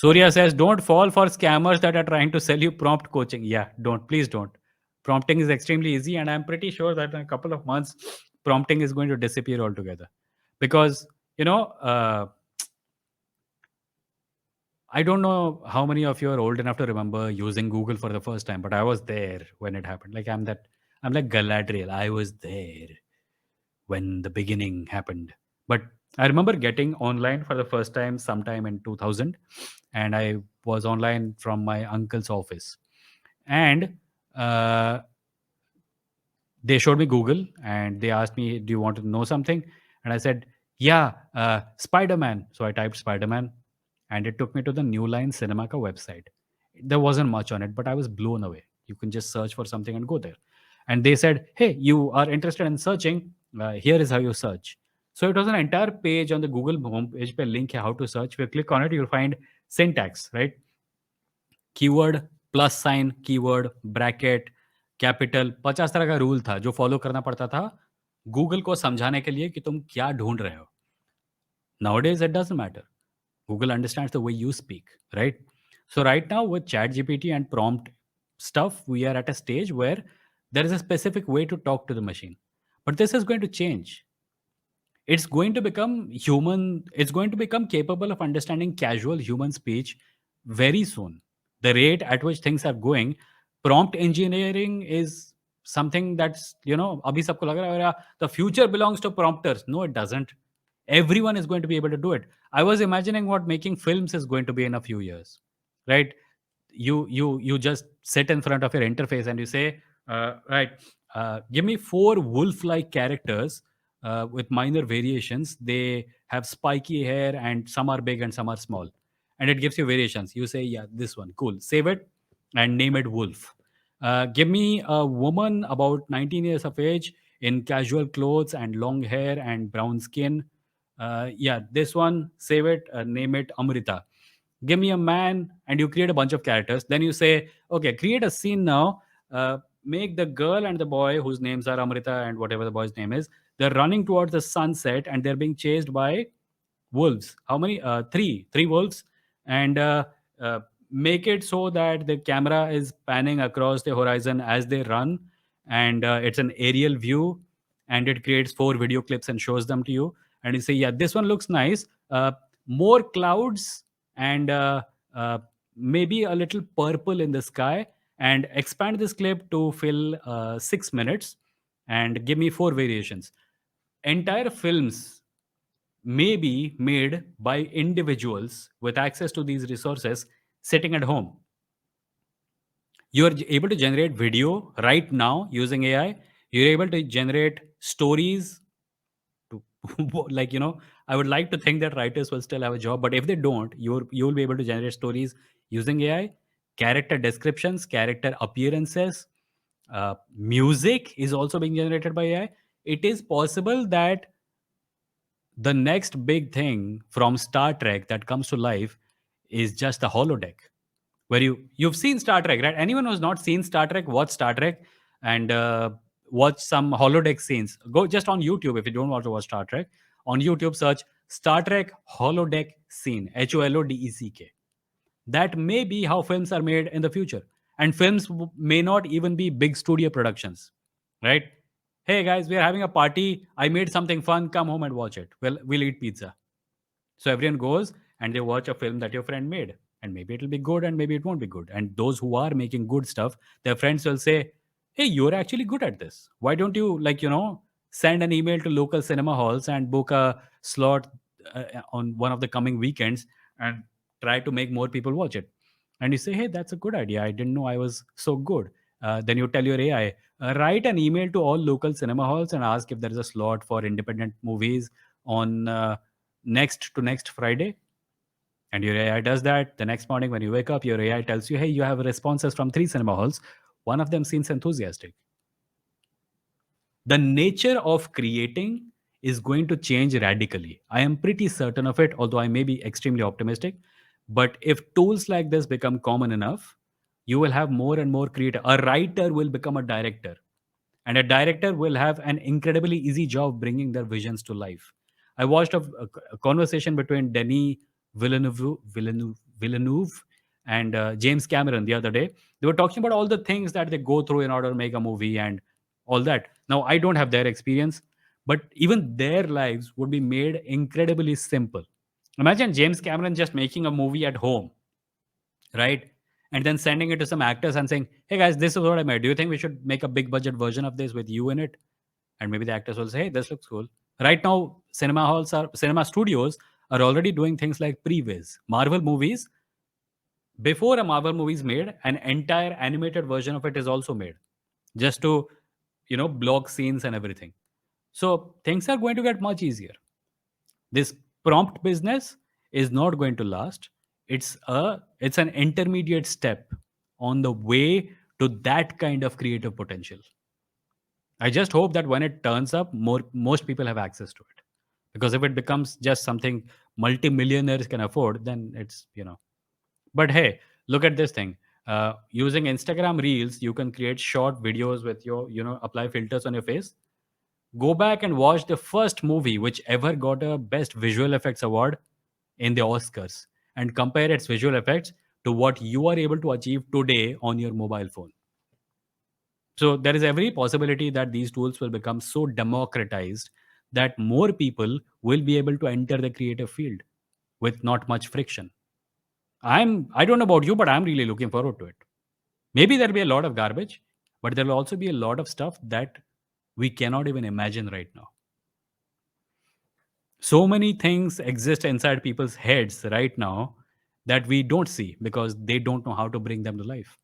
Surya says, don't fall for scammers that are trying to sell you prompt coaching. Yeah, don't. Please don't. Prompting is extremely easy, and I'm pretty sure that in a couple of months, prompting is going to disappear altogether. Because, you know, I don't know how many of you are old enough to remember using Google for the first time, but I was there when it happened. Like I'm like Galadriel. I was there when the beginning happened. But I remember getting online for the first time sometime in 2000, and I was online from my uncle's office. And uh, they showed me Google and they asked me, "Do you want to know something?" And I said, "Yeah, Spider Man." So I typed Spider Man, and it took me to the New Line Cinema ka website. There wasn't much on it, but I was blown away. You can just search for something and go there. And they said, "Hey, you are interested in searching? Here is how you search." So it was an entire page on the Google homepage, pe link hai how to search. If you click on it, you'll find syntax, right? Keyword, plus sign, keyword, bracket, capital, 50 तरह का rule था जो follow करना पड़ता था Google को समझाने के लिए कि तुम क्या ढूंढ रहे हो. Nowadays it doesn't matter. Google understands the way you speak, right? So right now with chat gpt and prompt stuff, we are at a stage where there is a specific way to talk to the machine, but this is going to change. It's going to become human. It's going to become capable of understanding casual human speech very soon. The rate at which things are going, prompt engineering is something that's, abhi sabko lag raha hai, "Yeah, the future belongs to prompters." No, it doesn't. Everyone is going to be able to do it. I was imagining what making films is going to be in a few years, right? You just sit in front of your interface and you say, right, give me 4 wolf-like characters with minor variations. They have spiky hair and some are big and some are small, and it gives you variations. You say, yeah, this one, cool, save it and name it Wolf. Give me a woman about 19 years of age in casual clothes and long hair and brown skin. Yeah, this one, save it, name it Amrita. Give me a man, and you create a bunch of characters. Then you say, okay, create a scene now. Make the girl and the boy whose names are Amrita and whatever the boy's name is, they're running towards the sunset and they're being chased by wolves. How many? Three wolves. And uh, make it so that the camera is panning across the horizon as they run, and it's an aerial view, and it creates 4 video clips and shows them to you. And you say, yeah, this one looks nice. More clouds and maybe a little purple in the sky, and expand this clip to fill 6 minutes and give me 4 variations. Entire films may be made by individuals with access to these resources sitting at home. You're able to generate video right now using AI. You're able to generate stories to like, I would like to think that writers will still have a job, but if they don't, you'll be able to generate stories using AI, character descriptions, character appearances, music is also being generated by AI. It is possible that the next big thing from Star Trek that comes to life is just the holodeck, where you've seen Star Trek, right? Anyone who's not seen Star Trek, watch Star Trek and watch some holodeck scenes. Go just on YouTube if you don't want to watch Star Trek. On YouTube, search Star Trek holodeck scene, HOLODECK. That may be how films are made in the future, and films may not even be big studio productions, right? Hey guys, we are having a party. I made something fun. Come home and watch it. Well, we'll eat pizza. So everyone goes and they watch a film that your friend made. And maybe it'll be good and maybe it won't be good. And those who are making good stuff, their friends will say, "Hey, you're actually good at this. Why don't you, send an email to local cinema halls and book a slot on one of the coming weekends and try to make more people watch it?" And you say, "Hey, that's a good idea. I didn't know I was so good." Then you tell your AI, write an email to all local cinema halls and ask if there is a slot for independent movies on next to next Friday. And your AI does that. The next morning when you wake up, your AI tells you, "Hey, you have responses from 3 cinema halls. One of them seems enthusiastic." The nature of creating is going to change radically. I am pretty certain of it, although I may be extremely optimistic. But if tools like this become common enough, you will have more and more creator. A writer will become a director, and a director will have an incredibly easy job bringing their visions to life. I watched a conversation between Denis Villeneuve, Villeneuve and James Cameron the other day. They were talking about all the things that they go through in order to make a movie and all that. Now, I don't have their experience, but even their lives would be made incredibly simple. Imagine James Cameron just making a movie at home, right? And then sending it to some actors and saying, "Hey guys, this is what I made. Do you think we should make a big budget version of this with you in it?" And maybe the actors will say, "Hey, this looks cool." Right now, cinema studios are already doing things like previs. Marvel movies, before a Marvel movie is made, an entire animated version of it is also made, just to block scenes and everything. So things are going to get much easier. This prompt business is not going to last. It's an intermediate step on the way to that kind of creative potential. I just hope that when it turns up, most people have access to it. Because if it becomes just something multimillionaires can afford, then it's. But hey, look at this thing. Using Instagram Reels, you can create short videos with apply filters on your face. Go back and watch the first movie which ever got a Best Visual Effects award in the Oscars, and compare its visual effects to what you are able to achieve today on your mobile phone. So there is every possibility that these tools will become so democratized that more people will be able to enter the creative field with not much friction. I don't know about you, but I'm really looking forward to it. Maybe there'll be a lot of garbage, but there will also be a lot of stuff that we cannot even imagine right now. So many things exist inside people's heads right now that we don't see because they don't know how to bring them to life.